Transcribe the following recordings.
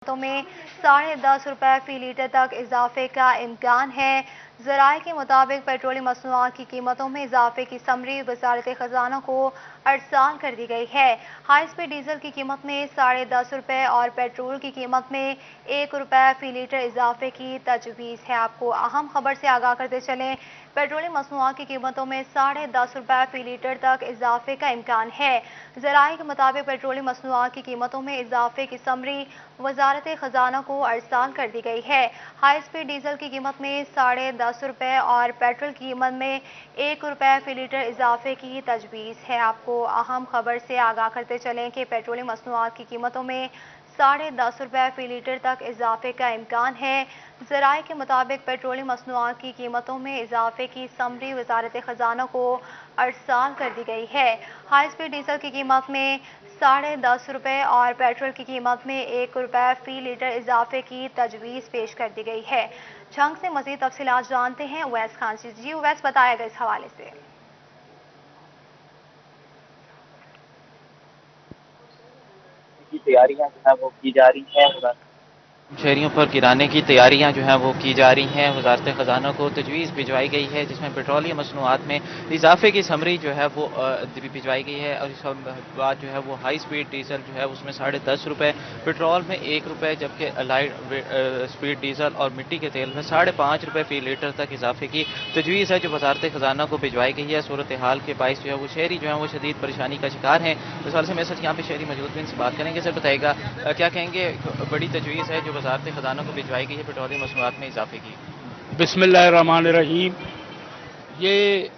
कीमतों में ₹10.5 फी लीटर तक इजाफे का इम्कान है। ज़राए के मुताबिक पेट्रोलियम मसनूआत की कीमतों में इजाफे की समरी वजारत खजाना को अरसाल कर दी गई है। हाई स्पीड डीजल की कीमत में ₹10.5 और पेट्रोल की कीमत में ₹1 फी लीटर इजाफे की तजवीज़ है। आपको अहम खबर से आगाह करते चलें, पेट्रोलियम मसनूआत की कीमतों में ₹10.5 फी लीटर तक इजाफे का इम्कान है। ज़राए के मुताबिक पेट्रोलियम मसनूआत की कीमतों में इजाफे की समरी वजारत खजाना को अरसाल कर दी गई है। हाई स्पीड डीजल की कीमत में ₹10.5 और पेट्रोल की कीमत में ₹1 फी लीटर इजाफे की तजवीज़ है। आपको अहम खबर से आगाह करते चलें कि पेट्रोलियम मसनूआत की कीमतों में ₹10.5 फी लीटर तक इजाफे का इम्कान है। ज़राए के मुताबिक पेट्रोलियम मसनूआत की कीमतों में इजाफे की समरी वजारत खजाना को अरसाल कर दी गई है। हाई स्पीड डीजल की कीमत में ₹10.5 और पेट्रोल की कीमत में ₹1 फी लीटर इजाफे की तजवीज़ पेश कर दी गई है। जंग से मज़ीद तफसीलात जानते हैं उवैस खान से। जी उवैस, बताएगा इस हवाले से। की तैयारियां जो है वो की जा रही हैं। शहरियों पर गिराने की तैयारियां जो हैं वो की जा रही हैं। वजारत ख़जाना को तजवीज़ भिजवाई गई है जिसमें पेट्रोलियम मसनूआत में इजाफे की समरी जो है वो भिजवाई गई है। और इस बात जो है वो हाई स्पीड डीजल जो है उसमें ₹10.5, पेट्रोल में ₹1, जबकि लाइट स्पीड डीजल और मिट्टी के तेल में ₹5.5 फी लीटर तक इजाफे की तजवीज़ है जो वजारत ख़जाना को भिजवाई गई है। सूरत हाल के बायस जो है वो शहरी जो है वो शदीद परेशानी का शिकार हैं। इस हाल से मेरे साथ यहाँ पे शहरी मौजूद हैं, इनसे बात करेंगे। सर बताइएगा क्या कहेंगे, बड़ी तजवीज़ है जो वजारत खजाना को भिजवाई गई है पेट्रोलियम मसनूआत में इजाफे की। बिस्मिल्लाहिर्रहमानिर्रहीम। ये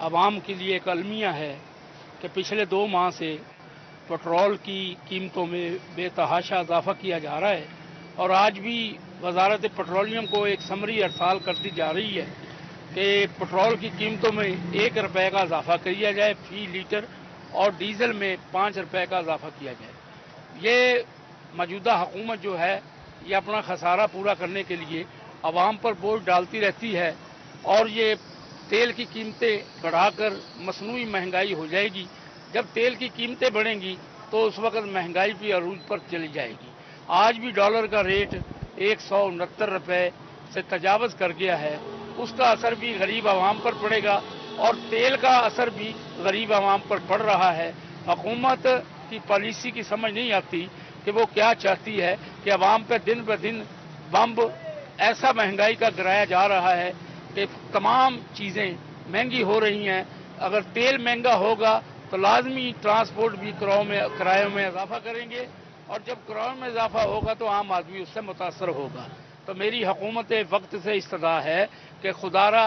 आवाम के लिए एक अलमिया है कि पिछले 2 माह से पेट्रोल की कीमतों में बेतहाशा इजाफा किया जा रहा है और आज भी वजारत पेट्रोलियम को एक समरी अरसाल कर दी जा रही है कि पेट्रोल की कीमतों में ₹1 का इजाफा किया जाए फी लीटर और डीजल में ₹5 का इजाफा किया जाए। ये मौजूदा हुकूमत जो है ये अपना खसारा पूरा करने के लिए आवाम पर बोझ डालती रहती है और ये तेल की कीमतें बढ़ाकर मसनूई महंगाई हो जाएगी। जब तेल की कीमतें बढ़ेंगी तो उस वक्त महंगाई भी अरूज पर चली जाएगी। आज भी डॉलर का रेट ₹169 से तजावज़ कर गया है। उसका असर भी गरीब आवाम पर पड़ेगा और तेल का असर भी गरीब आवाम पर पड़ रहा है। हुकूमत की पॉलिसी की समझ नहीं आती कि वो क्या चाहती है कि आवाम पर दिन ब दिन बम्ब ऐसा महंगाई का गिराया जा रहा है कि तमाम चीज़ें महंगी हो रही हैं। अगर तेल महंगा होगा तो लाजमी ट्रांसपोर्ट भी किरायों में इजाफा करेंगे और जब किरायों में इजाफा होगा तो आम आदमी उससे मुतासर होगा। तो मेरी हुकूमत वक्त से इस्तदा है कि खुदारा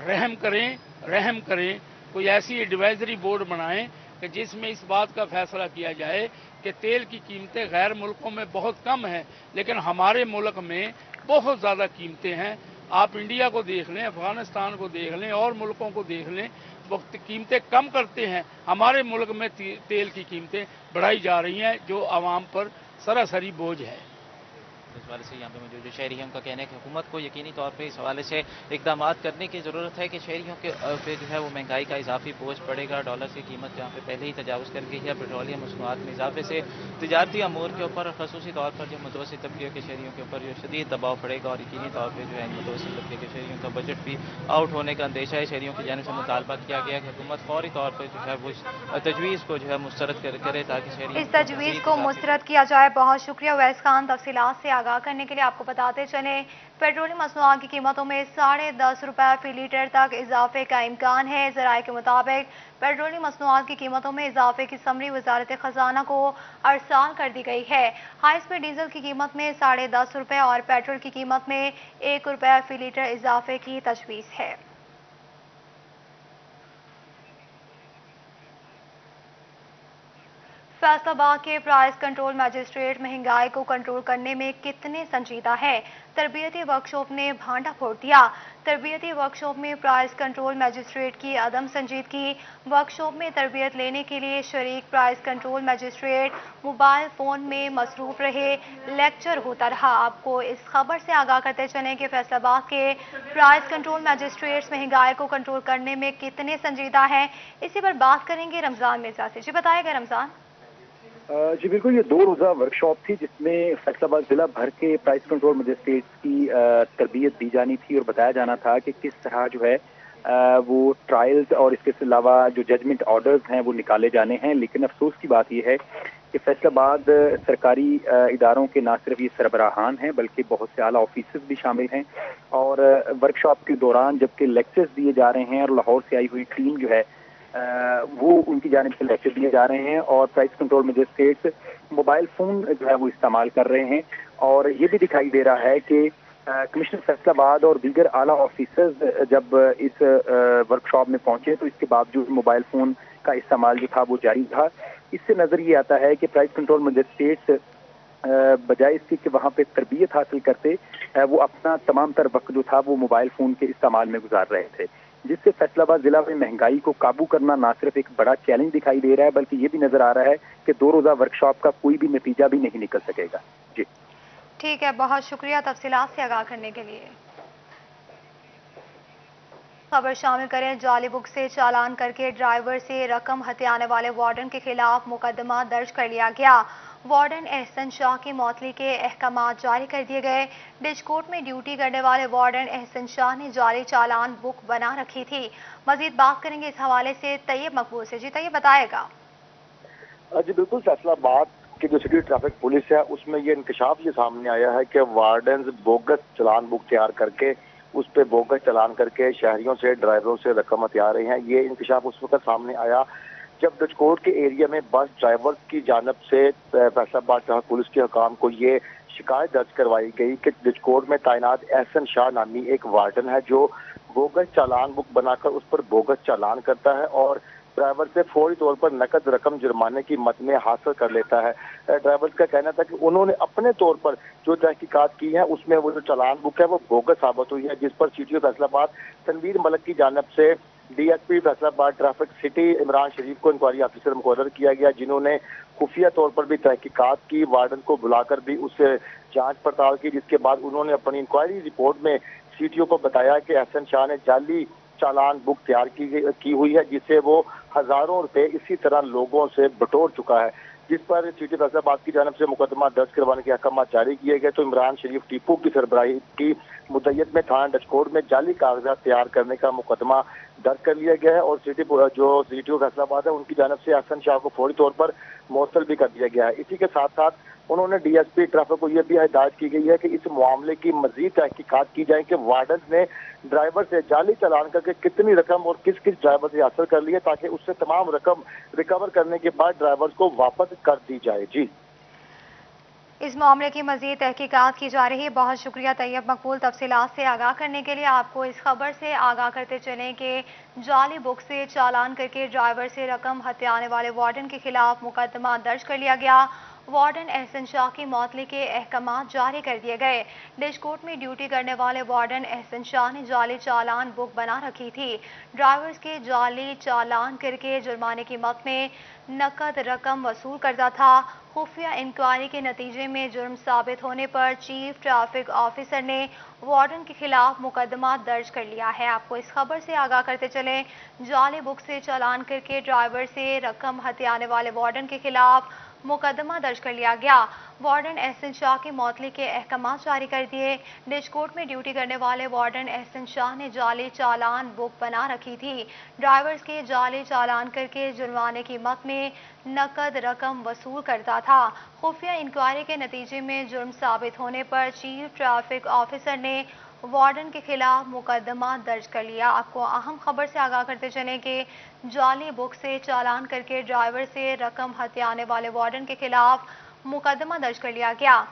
रहम करें, कोई ऐसी एडवाइजरी बोर्ड बनाएं कि जिसमें इस बात का फैसला किया जाए कि तेल की कीमतें गैर मुल्कों में बहुत कम हैं लेकिन हमारे मुल्क में बहुत ज़्यादा कीमतें हैं। आप इंडिया को देख लें, अफगानिस्तान को देख लें और मुल्कों को देख लें, वो कीमतें कम करते हैं। हमारे मुल्क में तेल की कीमतें बढ़ाई जा रही हैं जो आवाम पर सरासरी बोझ है। इस हवाले से यहाँ पे मौजूद जो शहरी हैं उनका कहना है कि हुकूमत को यकीनी तौर पे इस हवाले से इकदाम करने की ज़रूरत है कि शहरियों के पे जो है वो महंगाई का इजाफी बोझ पड़ेगा। डॉलर की कीमत जहाँ पे पहले ही तजावज़ कर गई है, पेट्रोलियम मसनूआत में इजाफे से तजारती अमूर के ऊपर खसूसी तौर पर जो मुतवस्सित तबके के शहरियों के ऊपर जो शदीद दबाव पड़ेगा और यकीनी तौर पर जो है मुतवस्सित तबके के शहरियों का बजट भी आउट होने का अंदेशा है। शहरियों की जानिब से मुतालबा किया गया कि हुकूमत फौरी तौर पर जो है वो तजवीज़ को जो है मुस्तरद करे ताकि शहरियों इस तजवीज़ को मुस्तरद किया जाए। बहुत शुक्रिया उवैस खान, तफसीलात से आगाह करने के लिए। आपको बताते चलें, पेट्रोलियम मसनूआत की कीमतों में ₹10.5 फी लीटर तक इजाफे का इम्कान है। ज़राए के मुताबिक पेट्रोलियम मसनूआत की कीमतों में इजाफे की समरी वजारत खजाना को अरसाल कर दी गई है। हाई स्पीड डीजल की कीमत में ₹10.5 और पेट्रोल की कीमत में ₹1 फी लीटर इजाफे की तजवीज़ है। फैसलाबाद के प्राइस कंट्रोल मजिस्ट्रेट महंगाई को कंट्रोल करने में कितने संजीदा है? तरबियती वर्कशॉप ने भांडा फोड़ दिया। तरबियती वर्कशॉप में प्राइस कंट्रोल मजिस्ट्रेट की अदम संजीदगी। वर्कशॉप में तरबियत लेने के लिए शरीक price control magistrate mobile phone में मसरूफ रहे, लेक्चर होता रहा। आपको इस खबर से आगाह करते चलें कि फैसलाबाद के प्राइस कंट्रोल मजिस्ट्रेट्स महंगाई को कंट्रोल करने में कितने संजीदा हैं। इसी पर बात करेंगे रमजान मिर्जा से। जी बताएगा रमजान। जी बिल्कुल, ये 2 रोज़ा वर्कशॉप थी जिसमें फैसलाबाद जिला भर के प्राइस कंट्रोल मजिस्ट्रेट्स की तरबियत दी जानी थी और बताया जाना था कि किस तरह जो है वो ट्रायल्स और इसके अलावा जो जजमेंट ऑर्डर्स हैं वो निकाले जाने हैं। लेकिन अफसोस की बात यह है कि फैसलाबाद सरकारी इदारों के ना सिर्फ ये सरबराहान हैं बल्कि बहुत से आला ऑफिसर्स भी शामिल हैं और वर्कशॉप के दौरान जबकि लेक्चर्स दिए जा रहे हैं और लाहौर से आई हुई टीम जो है वो उनकी जानिब से लेक्चर दिए जा रहे हैं और price control magistrates mobile phone जो है वो इस्तेमाल कर रहे हैं और ये भी दिखाई दे रहा है कि कमिश्नर फैसलाबाद और दीगर आला ऑफिसर्स जब इस वर्कशॉप में पहुंचे तो इसके बावजूद मोबाइल फोन का इस्तेमाल जो था वो जारी था। इससे नजर ये आता है कि प्राइस कंट्रोल मजिस्ट्रेट्स बजाय इसके कि वहाँ पे तरबियत हासिल करते वो अपना तमाम तर वक्त जो था वो मोबाइल फोन के इस्तेमाल में गुजार रहे थे, जिससे फैसलाबाद जिला में महंगाई को काबू करना ना सिर्फ एक बड़ा चैलेंज दिखाई दे रहा है बल्कि ये भी नजर आ रहा है कि 2 रोज़ा वर्कशॉप का कोई भी नतीजा भी नहीं निकल सकेगा। जी ठीक है, बहुत शुक्रिया तफसीलात से आगाह करने के लिए। खबर शामिल करें, जाली बुक से चालान करके ड्राइवर से रकम हथियाने वाले वार्डन के खिलाफ मुकदमा दर्ज कर लिया गया। वार्डन एहसन शाह की मौतली के अहकामात जारी कर दिए गए। डिस्कोट में ड्यूटी करने वाले वार्डन एहसन शाह ने जाली चालान बुक बना रखी थी। मजीद बात करेंगे इस हवाले से तैयब मकबूल से। जी तैयब, बताएगा। जी बिल्कुल, फैसलाबाद की जो सिटी ट्रैफिक पुलिस है उसमें ये इंकशाफ ये सामने आया है कि वार्डन बोगस चालान बुक तैयार करके उस पर बोगस चालान करके शहरियों से ड्राइवरों से रकम हथिया रहे हैं। ये इंकशाफ उस वक्त सामने आया जब डचकोट के एरिया में बस ड्राइवर की जानब से फैसलाबाद ट्रैफिक पुलिस के हुकाम को ये शिकायत दर्ज करवाई गई कि डचकोट में तैनात एहसन शाह नामी एक वार्डन है जो बोगस चालान बुक बनाकर उस पर बोगस चालान करता है और ड्राइवर से फौरी तौर पर नकद रकम जुर्माने की मद में हासिल कर लेता है। ड्राइवर का कहना था कि उन्होंने अपने तौर पर जो तहकीकात की है उसमें वो जो चालान बुक है वो बोगस साबित हुई है, जिस पर सीटीओ फैसलाबाद तनवीर मलिक की जानब से DSP Faisalabad traffic city Imran Sharif को इंक्वायरी ऑफिसर मुकर्रर किया गया, जिन्होंने खुफिया तौर पर भी तहकीकात की, वार्डन को बुलाकर भी उससे जांच पड़ताल की, जिसके बाद उन्होंने अपनी इंक्वायरी रिपोर्ट में सीटीओ को बताया कि एहसन शाह ने जाली चालान बुक तैयार की हुई है जिसे वो हजारों रुपए इसी तरह लोगों से बटोर चुका है, जिस पर सिटी फैसलाबाद की जानब से मुकदमा दर्ज करवाने के अहकाम जारी किए गए। तो इमरान शरीफ टीपू की सरबराही की मुद्दत में थाना डचकोट में जाली कागजात तैयार करने का मुकदमा दर्ज कर लिया गया है और जो सीटीओ फैसलाबाद है उनकी जानब से एहसन शाह को फौरी तौर पर मुअत्तल भी कर दिया गया है। इसी के साथ साथ उन्होंने डीएसपी ट्रैफिक को यह भी हिदायत की गई है कि इस मामले की मजीद तहकीकात की जाए कि वार्डन ने ड्राइवर से जाली चालान करके कितनी रकम और किस किस ड्राइवर से हासिल कर ली है ताकि उससे तमाम रकम रिकवर करने के बाद ड्राइवर को वापस कर दी जाए। जी, इस मामले की मजीद तहकीकात की जा रही है। बहुत शुक्रिया तैयब मकबूल तफसीलात से आगाह करने के लिए। आपको इस खबर से आगाह करते चलें कि जाली बुक से चालान करके ड्राइवर से रकम हथियाने वाले वार्डन के खिलाफ मुकदमा दर्ज कर लिया गया। वार्डन एहसन शाह की मौतली के अहकामात जारी कर दिए गए। डिस्कोट में ड्यूटी करने वाले वार्डन एहसन शाह ने जाली चालान बुक बना रखी थी। ड्राइवर्स के जाली चालान करके जुर्माने की मद में नकद रकम वसूल करता था। खुफिया इंक्वायरी के नतीजे में जुर्म साबित होने पर चीफ ट्रैफिक ऑफिसर ने वार्डन के खिलाफ मुकदमा दर्ज कर लिया है। आपको इस खबर से आगाह करते चलें, जाली बुक से चालान करके ड्राइवर से रकम हथियाने वाले वार्डन के खिलाफ मुकदमा दर्ज कर लिया गया। वार्डन एहसन शाह की मौतली के अहकाम जारी कर दिए। डिस्कोट में ड्यूटी करने वाले वार्डन एहसन शाह ने जाली चालान बुक बना रखी थी। ड्राइवर्स के जाली चालान करके जुर्माने की मद में नकद रकम वसूल करता था। खुफिया इंक्वायरी के नतीजे में जुर्म साबित होने पर चीफ ट्रैफिक ऑफिसर ने वार्डन के खिलाफ मुकदमा दर्ज कर लिया। आपको अहम खबर से आगाह करते चलें कि जाली बुक से चालान करके ड्राइवर से रकम हथियाने वाले वार्डन के खिलाफ मुकदमा दर्ज कर लिया गया।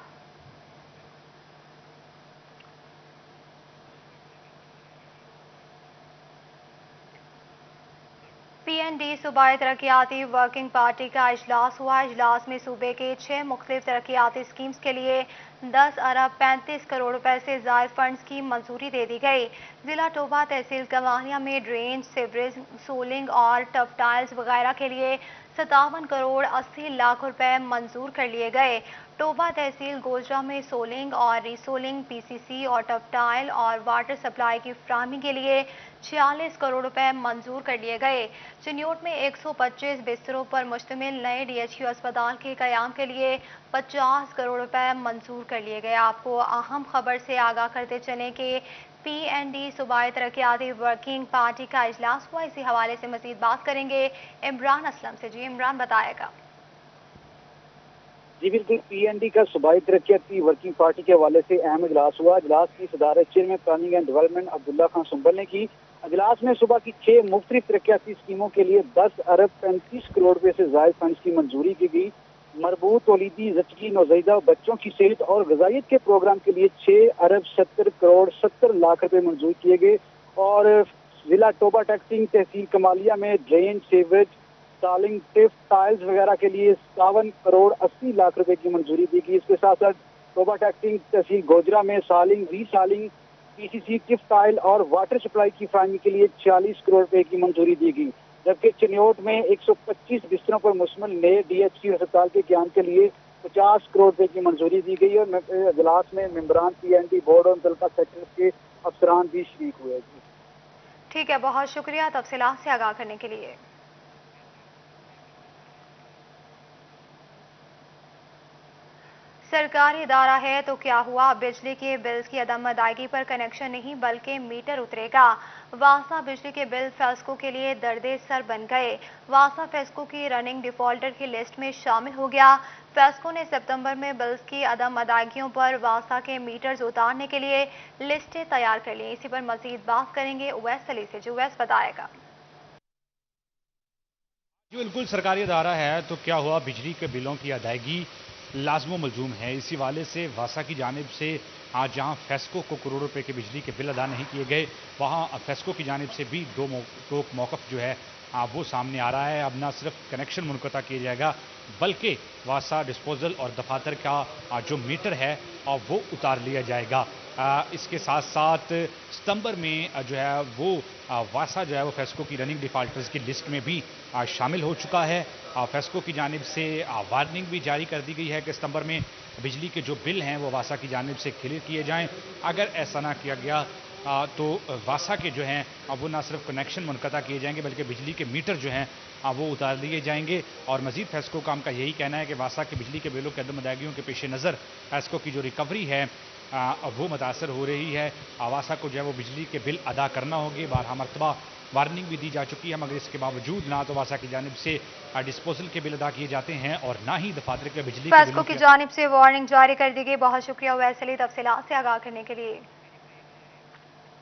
PND सूबाई तरक्याती वर्किंग पार्टी का इजलास हुआ। इजलास में सूबे के 6 मुख्तलिफ तरक्याती स्कीम्स के लिए 10 अरब 35 करोड़ रुपए से ज़ायद फंड्स की मंजूरी दे दी गई। जिला टोबा तहसील कमानिया में ड्रेन, सीवरेज, सोलिंग और टफ टाइल्स वगैरह के लिए 57 करोड़ 80 लाख रुपए मंजूर कर लिए गए। टोबा तहसील गोजरा में सोलिंग और रीसोलिंग, पीसीसी और टपटाइल और वाटर सप्लाई की फराहमी के लिए 46 करोड़ रुपए मंजूर कर लिए गए। चिन्योट में 125 बिस्तरों पर मुश्तमिल नए डीएचक्यू अस्पताल के कयाम के लिए 50 करोड़ रुपए मंजूर कर लिए गए। आपको अहम खबर से आगाह करते चले कि PND सूबाई तरक्याती वर्किंग पार्टी का इजलास हुआ। इसी हवाले से मजीद बात करेंगे इमरान असलम से। जी इमरान, बताएगा। जी बिल्कुल, PND का सूबाई तरक्याती वर्किंग पार्टी के हवाले से अहम इजलास हुआ। इजलास की सदारत chairman planning and development Abdullah Khan Sumbal ने की। इजलास में सुबह की 6 मुख्तलिफ तरक्याती स्कीमों के लिए 10 अरब 35 करोड़ रुपए से जायद फंड की मंजूरी की गई। मरबूत वलीदी, जच्ची, नौज़ायदा बच्चों की सेहत और ग़िज़ाइयत के प्रोग्राम के लिए 6 अरब 70 करोड़ 70 लाख रुपए मंजूर किए गए। और जिला टोबा टैक्सिंग तहसील कमालिया में ड्रेन, सीवरेज, सालिंग, टिफ, टाइल्स वगैरह के लिए 57 करोड़ 80 लाख रुपए की मंजूरी दी गई। इसके साथ साथ टोबा टैक्सिंग तहसील गोजरा में सालिंग, रीसालिंग, PCC, टिफ, टाइल और वाटर सप्लाई की फराहमी के लिए 46 करोड़ रुपए की मंजूरी दी गई। जबकि चिन्योट में 125 बिस्तरों पर मुश्तमिल नए DHQ अस्पताल के क्याम के लिए 50 करोड़ रुपए की मंजूरी दी गई। और इजलास में मेंबरान PND बोर्ड और मुतल्लिका सेक्टर्स के अफसरान भी शरीक हुए। ठीक है, बहुत शुक्रिया तफसीलात से आगाह करने के लिए। सरकारी इदारा है तो क्या हुआ, बिजली के बिल की अदम अदायगी पर कनेक्शन नहीं बल्कि मीटर उतरेगा। वासा बिजली के बिल फेस्को के लिए दर्दे सर बन गए। वासा फेस्को की रनिंग डिफॉल्टर की लिस्ट में शामिल हो गया। फेस्को ने सितंबर में बिल्स की अदम अदायगियों पर वासा के मीटर्स उतारने के लिए लिस्टें तैयार कर ली। इसी पर मजीद बात करेंगे उवैस अली से। जो उवैस, बताएगा। बिल्कुल, सरकारी अदारा है तो क्या हुआ, बिजली के बिलों की अदायगी लाजमो मलजूम है। इसी वाले से वासा की जानिब से आज जहां फेस्को को करोड़ रुपए के बिजली के बिल अदा नहीं किए गए, वहां फेस्को की जानिब से भी दो मौक़िफ़ जो है वो सामने आ रहा है। अब न सिर्फ कनेक्शन मुनक़ता किया जाएगा बल्कि वासा डिस्पोजल और दफातर का जो मीटर है वो उतार लिया जाएगा। इसके साथ साथ सितंबर में जो है वो वासा जो है वो फेस्को की रनिंग डिफॉल्टर्स की लिस्ट में भी शामिल हो चुका है। फेस्को की जानिब से वार्निंग भी जारी कर दी गई है कि सितंबर में बिजली के जो बिल हैं वो वासा की जानिब से क्लियर किए जाएं। अगर ऐसा ना किया गया तो वासा के जो हैं वो ना सिर्फ कनेक्शन मुनक़ता किए जाएंगे बल्कि बिजली के मीटर जो हैं वो उतार दिए जाएंगे। और मज़ीद फेस्को का का यही कहना है कि वासा के बिजली के बिलों के अदम अदायगियों के पेश नज़र फेस्को की जो रिकवरी है वो मुतासर हो रही है। वासा को जो है वो बिजली के बिल अदा करना होगी। 12 मरतबा वार्निंग भी दी जा चुकी है, मगर इसके बावजूद ना तो वासा की जानिब से डिस्पोजल के बिल अदा किए जाते हैं और ना ही दफातर के बिजली के फेस्को की जानिब से वार्निंग जारी कर दी गई। बहुत शुक्रिया उवैस अली तफसीलात से आगाह करने के लिए।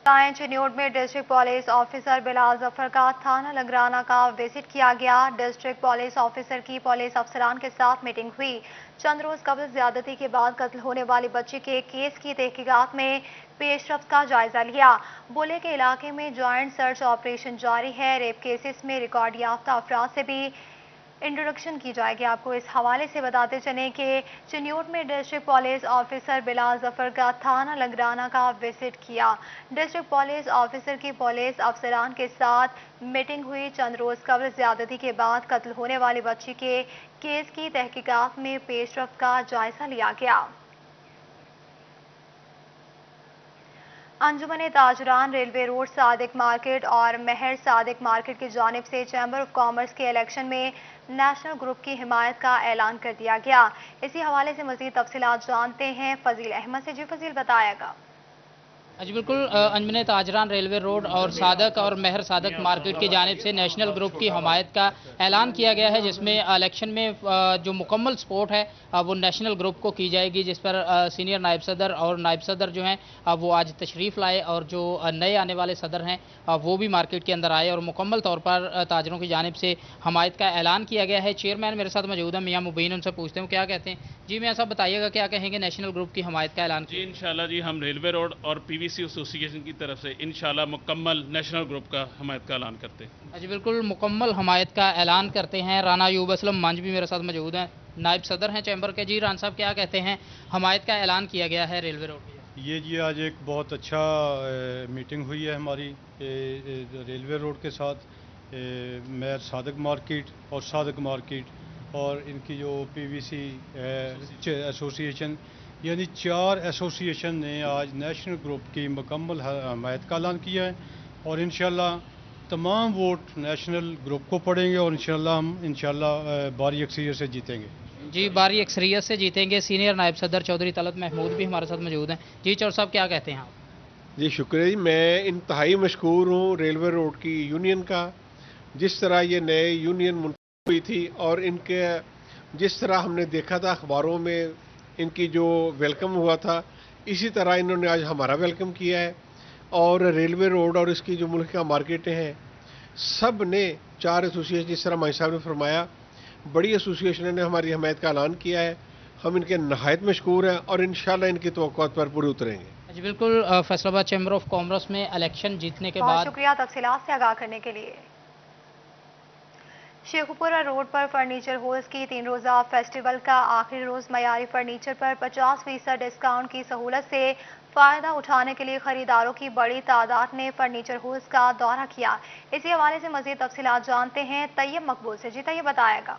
चिन्योट में district police officer Bilal Zafar का थाना लगराना का विजिट किया गया। डिस्ट्रिक्ट पुलिस ऑफिसर की पुलिस अफसरान के साथ मीटिंग हुई। चंद रोज कबल ज्यादती के बाद कत्ल होने वाली बच्ची के केस की तहकीकात में पेशरफ्त का जायजा लिया। बोले के इलाके में जॉइंट सर्च ऑपरेशन जारी है। रेप केसेस में रिकॉर्ड याफ्ता अफराद से भी इंट्रोडक्शन की जाएगी। आपको इस हवाले से बताते चलें कि चिन्योट में district police officer Bilal Zafar का थाना लगराना का विजिट किया। डिस्ट्रिक्ट पुलिस ऑफिसर की पुलिस अफसरान के साथ मीटिंग हुई। चंद रोज कबल ज्यादती के बाद कत्ल होने वाली बच्ची के केस की तहकीकात में पेशरफ्त का जायजा लिया गया। अंजुमन ताजरान रेलवे रोड सादिक मार्केट और महर सादिक मार्केट की जानिब से चैम्बर ऑफ कॉमर्स के इलेक्शन में नेशनल ग्रुप की हिमायत का ऐलान कर दिया गया। इसी हवाले से मजीद तफसीलात जानते हैं फजील अहमद से। जी फजील, बताएगा। जी बिल्कुल, अंजुमन ताजरान रेलवे रोड और सादक और महर सादक मार्केट की जानिब से नेशनल ग्रुप की हमायत का ऐलान किया गया है, जिसमें इलेक्शन में जो मुकम्मल सपोर्ट है वो नेशनल ग्रुप को की जाएगी, जिस पर सीनियर नायब सदर और नायब सदर जो हैं वो आज तशरीफ़ लाए और जो नए आने वाले सदर हैं वो भी मार्केट के अंदर आए और मुकम्मल तौर पर ताजरों की जानिब से हमायत का ऐलान किया गया है। चेयरमैन मेरे साथ मौजूद हैं मियाँ मुबीन, उनसे पूछते हैं क्या कहते हैं। जी मियाँ साहब, बताइएगा क्या कहेंगे नेशनल ग्रुप की हमायत का ऐलान। जी इंशाल्लाह जी, हम रेलवे रोड और PVC एसोसिएशन की तरफ से इंशाल्लाह मुकम्मल नेशनल ग्रुप का हमायत का ऐलान करते हैं। जी बिल्कुल, मुकम्मल हमायत का ऐलान करते हैं। राना अयूब असलम मंच भी मेरे साथ मौजूद हैं, नायब सदर हैं चैम्बर के। जी रान साहब, क्या कहते हैं, हमायत का ऐलान किया गया है रेलवे रोड। ये जी आज एक बहुत अच्छा मीटिंग हुई है हमारी रेलवे रोड के साथ। मेयर सादक मार्केट और सादक मार्केट और इनकी जो PVC एसोसिएशन, यानी 4 एसोसिएशन ने आज नेशनल ग्रुप की मुकम्मल हमायत का ऐलान किया है और इंशाल्लाह तमाम वोट नेशनल ग्रुप को पड़ेंगे और इंशाल्लाह हम भारी अक्सरियत से जीतेंगे। जी, भारी अक्सरियत से जीतेंगे। सीनियर नायब सदर चौधरी तलत महमूद भी हमारे साथ मौजूद हैं। जी चौधरी साहब, क्या कहते हैं आप? जी शुक्रिया जी, मैं इंतहाई मशकूर हूँ रेलवे रोड की यूनियन का। जिस तरह ये नए यूनियन मुनक़िद हुई थी और इनके जिस तरह हमने देखा था अखबारों में इनकी जो वेलकम हुआ था, इसी तरह इन्होंने आज हमारा वेलकम किया है। और रेलवे रोड और इसकी जो मुल्क का मार्केटें हैं, सब ने 4 एसोसिएशन, जिस तरह माई साहब ने फरमाया, बड़ी एसोसिएशन ने हमारी हमायत का ऐलान किया है। हम इनके नहायत मशकूर हैं और इंशाल्लाह इनकी तवक्कुआत पर पूरे उतरेंगे। जी बिल्कुल। फैसलाबाद चैम्बर ऑफ कॉमर्स में इलेक्शन जीतने के बाद शुक्रिया तफसीलात से आगाह करने के लिए। शेखुपुरा रोड पर फर्नीचर हाउस की 3 रोज़ा फेस्टिवल का आखिरी रोज मयारी फर्नीचर पर 50% डिस्काउंट की सहूलत से फायदा उठाने के लिए खरीदारों की बड़ी तादाद ने फर्नीचर हाउस का दौरा किया। इसी हवाले से मजीद तफसीलात जानते हैं तैयब मकबूल से। जी तैयब, बताएगा।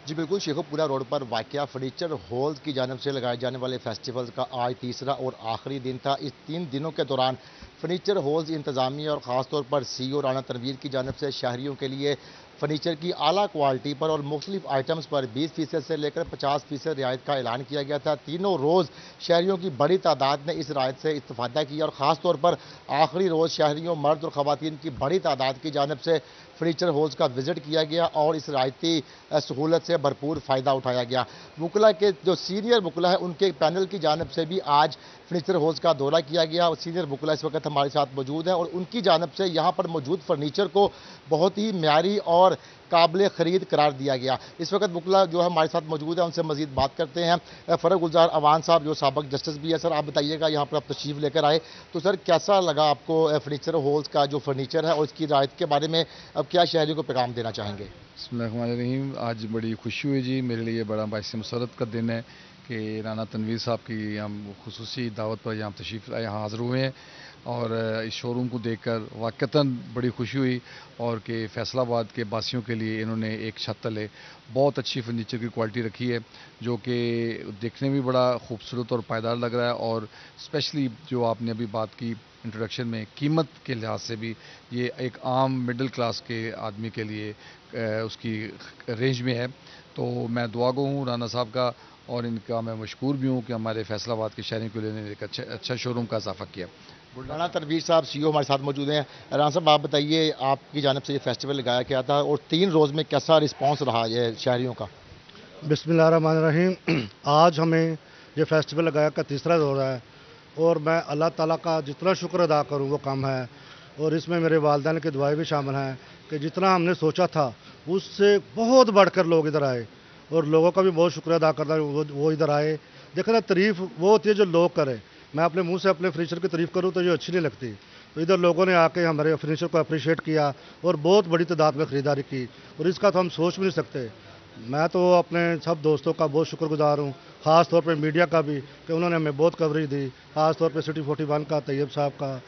जी बिल्कुल, शेखुपुरा रोड पर वाक़या फर्नीचर हॉल्स की जानिब से लगाए जाने वाले फेस्टिवल का आज तीसरा और आखिरी दिन था। इस 3 दिनों के दौरान फर्नीचर हॉल्स इंतज़ामिया और ख़ासतौर पर CEO राना तनवीर की जानिब से शहरियों के लिए फर्नीचर की आला क्वालिटी पर और मुख्तलिफ आइटम्स पर 20% से लेकर 50% रियायत का ऐलान किया गया था। तीनों रोज़ शहरियों की बड़ी तादाद ने इस रियायत से इस्तेफादा किया और ख़ास तौर पर आखिरी रोज़ शहरियों, मर्द और ख़वातीन की बड़ी तादाद की जानिब से फर्नीचर हॉल्स का विज़िट किया गया और इस रियायती सहूलत से भरपूर फ़ायदा उठाया गया। वुकला के जो सीनियर वुकला है, उनके पैनल की जानिब से भी आज फर्नीचर हॉल्स का दौरा किया गया और सीनियर वुकला इस वक्त हमारे साथ मौजूद हैं और उनकी जानिब से यहाँ पर मौजूद फर्नीचर को बहुत ही म्यारी और काबिल ख़रीद करार दिया गया। इस वक्त वुकला जो है हमारे साथ मौजूद है, उनसे मजीद बात करते हैं। फ़रग गुलजार अवान साहब जो साबिक़ जस्टिस भी है, सर आप बताइएगा, यहाँ पर आप तशरीफ़ लेकर आए, तो सर कैसा लगा आपको फर्नीचर हॉल्स का जो फर्नीचर है और इसकी रियायत के बारे में अब क्या शहरियों को पैगाम देना चाहेंगे? बिस्मिल्लाहिर्रहमानिर्रहीम। आज बड़ी खुशी हुई जी, मेरे लिए बड़ा बाइस मसरत का दिन है कि राना तनवीर साहब की हम खुसूसी दावत पर यहाँ तशरीफ़ लाए, यहाँ हाज़िर हुए हैं और इस शोरूम को देखकर वाक़तन बड़ी खुशी हुई और कि फैसलाबाद के बासियों के लिए इन्होंने एक छत तले बहुत अच्छी फर्नीचर की क्वालिटी रखी है, जो कि देखने में बड़ा खूबसूरत और पायदार लग रहा है और स्पेशली जो आपने अभी बात की इंट्रोडक्शन में, कीमत के लिहाज से भी ये एक आम मिडिल क्लास के आदमी के लिए उसकी रेंज में है। तो मैं दुआगो हूँ राना साहब का और इनका मैं मशकूर भी हूँ कि हमारे फैसलाबाद के शहरों के लिए एक अच्छा शोरूम का इजाफा किया। राना तनवीर साहब CEO हमारे साथ मौजूद हैं। राना साहब आप बताइए, आपकी जानिब से ये फेस्टिवल लगाया गया था और 3 रोज़ में कैसा रिस्पांस रहा ये शहरियों का? बिस्मिल्लाहिर्रहमानिर्रहीम। आज हमें ये फेस्टिवल लगाया का तीसरा दौर है और मैं अल्लाह ताला का जितना शुक्र अदा करूँ वो कम है और इसमें मेरे वालिदैन की दुआएं भी शामिल हैं कि जितना हमने सोचा था उससे बहुत बढ़कर लोग इधर आए और लोगों का भी बहुत शुक्र अदा करता है वो इधर आए। देखो ना, तारीफ़ वो होती है जो लोग करें। मैं अपने मुंह से अपने फर्नीचर की तारीफ़ करूं तो ये अच्छी नहीं लगती, तो इधर लोगों ने आके हमारे फर्नीचर को अप्रिशिएट किया और बहुत बड़ी तादाद में ख़रीदारी की और इसका तो हम सोच भी नहीं सकते। मैं तो अपने सब दोस्तों का बहुत शुक्रगुजार हूँ, ख़ास तौर पे मीडिया का भी कि उन्होंने हमें बहुत कवरेज दी, ख़ास तौर पे सिटी 41 का, तैयब साहब का,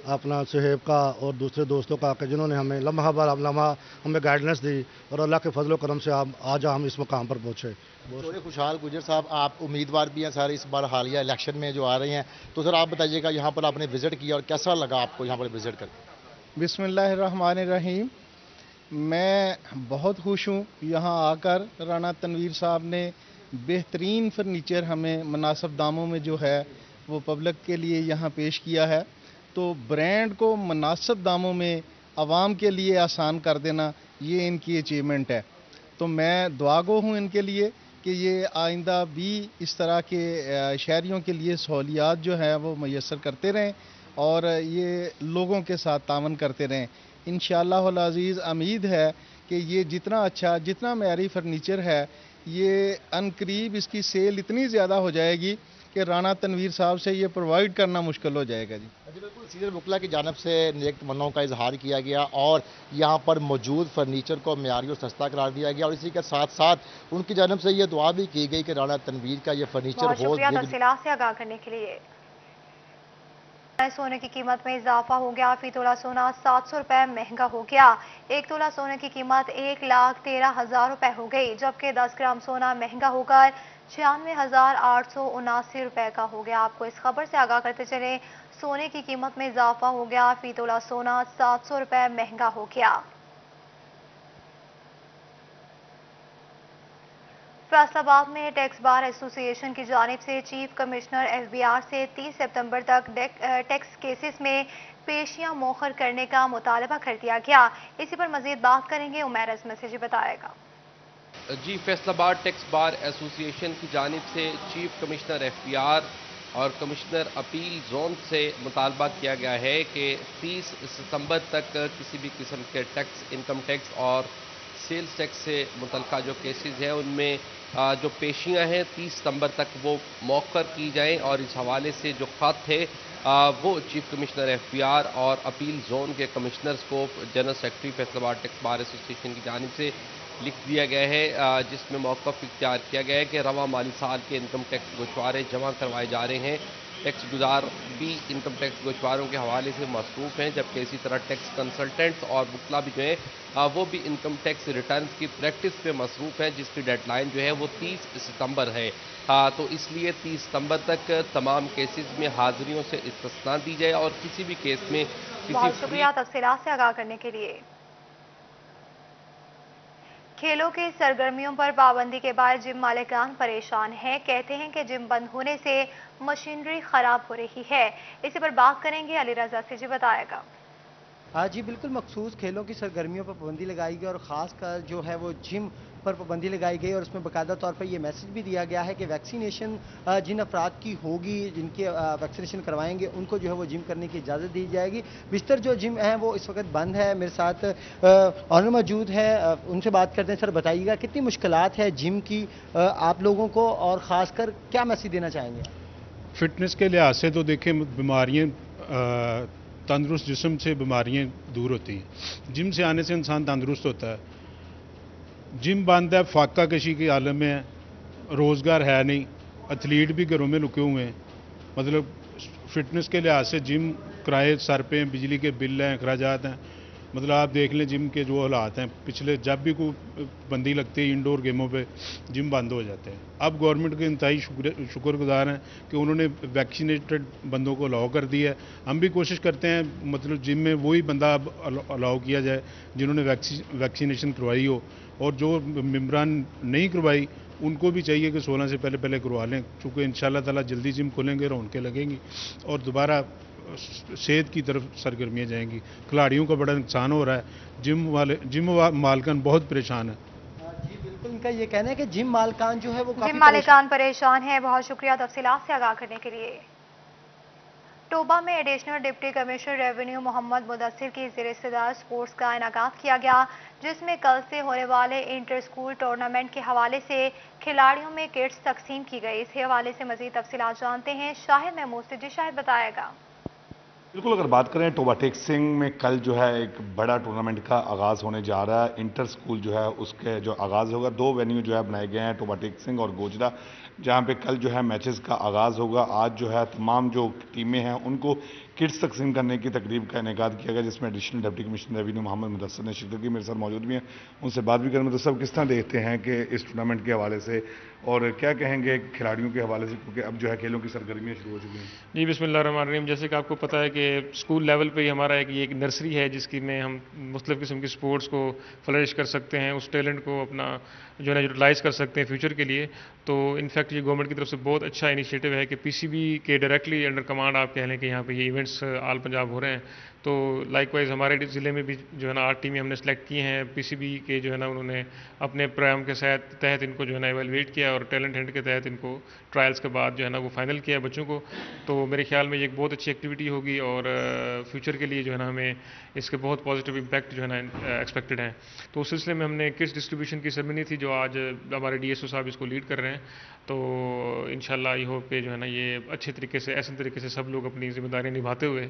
अपना सुहेब का और दूसरे दोस्तों का कि जिन्होंने हमें लम्हा बार लम्हा हमें गाइडेंस दी और अल्लाह के फजल करम से आज हम इस मुकाम पर पहुँचे। चौधरी खुशहाल गुजर साहब, आप उम्मीदवार भी हैं सारे इस बार हालिया इलेक्शन में जो आ रहे हैं, तो सर आप बताइएगा यहाँ पर आपने विज़िट किया और कैसा लगा आपको यहाँ पर विज़िट करके? बिस्मिल्लाहिर्रहमानिर्रहीम। मैं बहुत खुश हूँ यहाँ आकर। राना तनवीर साहब ने बेहतरीन फर्नीचर हमें मुनासिब दामों में जो है वो पब्लिक के लिए यहाँ पेश किया है। तो ब्रांड को मुनासिब दामों में आवाम के लिए आसान कर देना, ये इनकी अचीवमेंट है। तो मैं दुआगो हूँ इनके लिए कि ये आइंदा भी इस तरह के शहरियों के लिए सहूलियात जो है वो मैसर करते रहें और ये लोगों के साथ तावन करते रहें। इंशाअल्लाह अज़ीज़ उम्मीद है कि ये जितना अच्छा, जितना मयारी फर्नीचर है, ये अनकरीब इसकी सेल इतनी ज़्यादा हो जाएगी कि राना तनवीर साहब से ये प्रोवाइड करना मुश्किल हो जाएगा जी। बिल्कुल, सीनियर वुकला की जानिब से नेक तमन्नाओं का इजहार किया गया और यहाँ पर मौजूद फर्नीचर को म्यारी और सस्ता करार दिया गया और इसी के साथ साथ उनकी जानिब से ये दुआ भी की गई कि राना तनवीर का ये फर्नीचर बहुत शुक्रिया तफसीलात से आगाह करने के लिए। सोने की कीमत में इजाफा हो गया। फी तोला सोना 700 रुपए महंगा हो गया। 1 तोला सोने की कीमत 1,13,000 रुपए हो गई, जबकि 10 ग्राम सोना महंगा होकर 96,879 रुपए का हो गया। आपको इस खबर से आगाह करते चले, सोने की कीमत में इजाफा हो गया। फी तोला सोना 700 रुपए महंगा हो गया। फैसलाबाद में टैक्स बार एसोसिएशन की जानिब से चीफ कमिश्नर एफबीआर से 30 सितंबर तक टैक्स केसेस में पेशियां मौखर करने का मुतालबा कर दिया गया। इसी पर मजीद बात करेंगे, उमैर अजमत से जी बताएगा। जी, फैसलाबाद टैक्स बार एसोसिएशन की जानिब से चीफ कमिश्नर एफबीआर और कमिश्नर अपील जोन से मुतालबा किया गया है कि 30 सितंबर तक किसी भी किस्म के टैक्स, इनकम टैक्स और सेल्स टैक्स से मुतल्लिका जो केसेस हैं उनमें जो पेशियां हैं 30 सितंबर तक वो मौखर की जाएं, और इस हवाले से जो खत है वो चीफ कमिश्नर एफबीआर और अपील जोन के कमिश्नर्स को general secretary Faisalabad tax bar association की जानिब से लिख दिया गया है, जिसमें मौक़िफ़ इख्तियार किया गया है कि रवा माली साल के इनकम टैक्स गोशवारे जमा करवाए जा रहे हैं। टैक्स गुजार भी इनकम टैक्स गोशवारों के हवाले से मसरूफ़ हैं, जबकि इसी तरह टैक्स कंसल्टेंट्स और वकला भी जो है वो भी इनकम टैक्स रिटर्न की प्रैक्टिस पे मसरूफ़ हैं, जिसकी डेडलाइन जो है वो 30 सितंबर है। तो इसलिए 30 सितंबर तक तमाम केसेस में हाजिरियों से इस्तिस्ना दी जाए और किसी भी केस में बहुत शुक्रिया तफसीलात से आगाह करने के लिए। खेलों की सरगर्मियों पर पाबंदी के बाद जिम मालिकान परेशान हैं। कहते हैं कि जिम बंद होने से मशीनरी खराब हो रही है। इसी पर बात करेंगे, अली रजा से जी बताएगा। जी बिल्कुल, मखसूस खेलों की सरगर्मियों पर पाबंदी लगाई गई और ख़ास कर जो है वो जिम पर पाबंदी लगाई गई, और उसमें बाकायदा तौर पर यह मैसेज भी दिया गया है कि वैक्सीनेशन जिन अफराद की होगी, जिनके वैक्सीनेशन करवाएंगे, उनको जो है वो जिम करने की इजाज़त दी जाएगी। बिस्तर जो जिम है वो इस वक्त बंद है। मेरे साथ ऑनर मौजूद है, उनसे बात करते हैं। सर बताइएगा कितनी मुश्किलात है जिम की आप लोगों को, और ख़ास कर क्या मैसेज देना चाहेंगे? फिटनेस के लिहाज से तो देखें, बीमारियाँ, तंदुरुस्त जिस्म से बीमारियाँ दूर होती हैं। जिम से आने से इंसान तंदुरुस्त होता है। जिम बंद है, फाका कशी के आलम में है, रोज़गार है नहीं, एथलीट भी घरों में रुके हुए हैं। मतलब फिटनेस के लिहाज से जिम किराए सर पे हैं, बिजली के बिल हैं, अखराजात हैं। मतलब आप देख लें जिम के जो हालात हैं, पिछले जब भी कोई बंदी लगती है इंडोर गेमों पे, जिम बंद हो जाते हैं। अब गवर्नमेंट के इंतहाई शुक्रगुजार हैं कि उन्होंने वैक्सीनेटेड बंदों को अलाउ कर दिया है। हम भी कोशिश करते हैं मतलब जिम में वही बंदा अब अलाउ किया जाए जिन्होंने वैक्सीनेशन करवाई हो, और जो मेम्बरान नहीं करवाई उनको भी चाहिए कि 16 से पहले करवा लें, चूँकि इंशाअल्लाह ताला जल्दी जिम खोलेंगे, रौनकें लगेंगी और दोबारा सेहत की तरफ सरगर्मियाँ जाएंगी। खिलाड़ियों का बड़ा नुकसान हो रहा है, जिम मालकान बहुत परेशान है। जी बिल्कुल, इनका ये कहना है कि जिम मालकान जो है वो जिम मालिकान परेशान है। बहुत शुक्रिया तफसीलात से आगाह करने के लिए। टोबा में additional deputy commissioner revenue Mohammad Mudassir की ज़ेर सदारत स्पोर्ट्स का इनेकाद किया गया, जिसमें कल से होने वाले इंटर स्कूल टूर्नामेंट के हवाले से खिलाड़ियों में किट्स तकसीम की गई। इस हवाले से मजीद तफसीलात जानते हैं शाहिद महमूद से। जी शाहिद बताएगा। बिल्कुल, अगर बात करें टोबा टेक्सिंग में कल जो है एक बड़ा टूर्नामेंट का आगाज़ होने जा रहा है। इंटर स्कूल जो है उसके जो आगाज़ होगा, 2 वेन्यू जो है बनाए गए हैं, टोबा टेक्सिंग और गोजरा, जहां पे कल जो है मैचेस का आगाज़ होगा। आज जो है तमाम जो टीमें हैं उनको किट्स तकसीम करने की तकरीब का इनेकाद किया गया, जिसमें additional deputy commissioner revenue Mohammad Mudassir ने शिरकत की। मेरे साथ मौजूद भी हैं, उनसे बात भी करें। मुदस्सिर, किस तरह देखते हैं कि इस टूर्नामेंट के हवाले से, और क्या कहेंगे खिलाड़ियों के हवाले से, क्योंकि अब जो है खेलों की सरगर्मियाँ शुरू हो चुकी हैं? जी बिस्मिल्लाहिर्रहमानिर्रहीम। जैसे कि आपको पता है कि स्कूल लेवल पे ही हमारा एक नर्सरी है जिसकी में हम मुख्तलिफ़ किस्म की स्पोर्ट्स को फ्लरिश कर सकते हैं, उस टैलेंट को अपना जो है यूटिलाइज़ कर सकते हैं फ्यूचर के लिए। तो इनफैक्ट ये गवर्नमेंट की तरफ से बहुत अच्छा इनिशिएटिव है कि पीसीबी के डायरेक्टली अंडर कमांड आप कह लें कि यहाँ पे ये इवेंट्स ऑल पंजाब हो रहे हैं। तो लाइकवाइज हमारे ज़िले में भी जो है ना 8 टीमें हमने सेलेक्ट की हैं। पीसीबी के जो है ना उन्होंने अपने प्रोग्राम के तहत इनको जो है ना एवेलुएट किया और टैलेंट हंट के तहत इनको ट्रायल्स के बाद जो है ना वो फाइनल किया है बच्चों को। तो मेरे ख्याल में ये एक बहुत अच्छी एक्टिविटी होगी और फ्यूचर के लिए जो है ना हमें इसके बहुत पॉजिटिव इम्पैक्ट जो है ना एक्सपेक्टेड हैं। तो उस सिलसिले में हमने किट्स डिस्ट्रीब्यूशन की सेरेमनी थी जो आज हमारे डीएसओ साहब इसको लीड कर रहे हैं। तो इंशाल्लाह आई होप कि जो है ना ये अच्छे तरीके से, ऐसे तरीके से सब लोग अपनी जिम्मेदारियाँ निभाते हुए,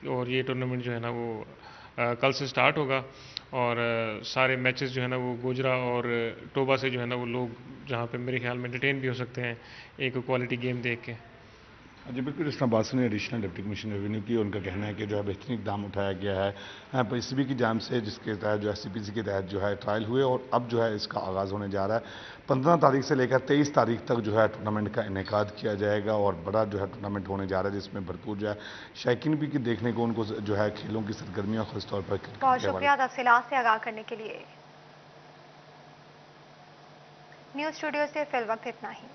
और ये टूर्नामेंट जो है ना वो कल से स्टार्ट होगा और सारे मैचेस जो है ना वो गोजरा और टोबा से जो है ना वो लोग जहाँ पे मेरे ख्याल में एंटरटेन भी हो सकते हैं एक क्वालिटी गेम देख के। जी बिल्कुल, जिस तरह बात सुनी एडिशनल डिप्टी कमिश्नर रेवेन्यू की, उनका कहना है कि जो है बेहतरीन इकदाम उठाया गया है पीसीबी की जानिब से, जिसके तहत जो है सीपीसी के तहत जो है ट्रायल हुए और अब जो है इसका आगाज़ होने जा रहा है। 15 तारीख से लेकर 23 तारीख तक जो है टूर्नामेंट का इनेकाद किया जाएगा और बड़ा जो है टूर्नामेंट होने जा रहा है, जिसमें भरपूर जो है शायकीन भी देखने को उनको जो है खेलों की सरगर्मियाँ खासतौर पर। बहुत शुक्रिया तफसीलात से आगाह करने के लिए। न्यूज़ स्टूडियो से फिल वक्त इतना ही।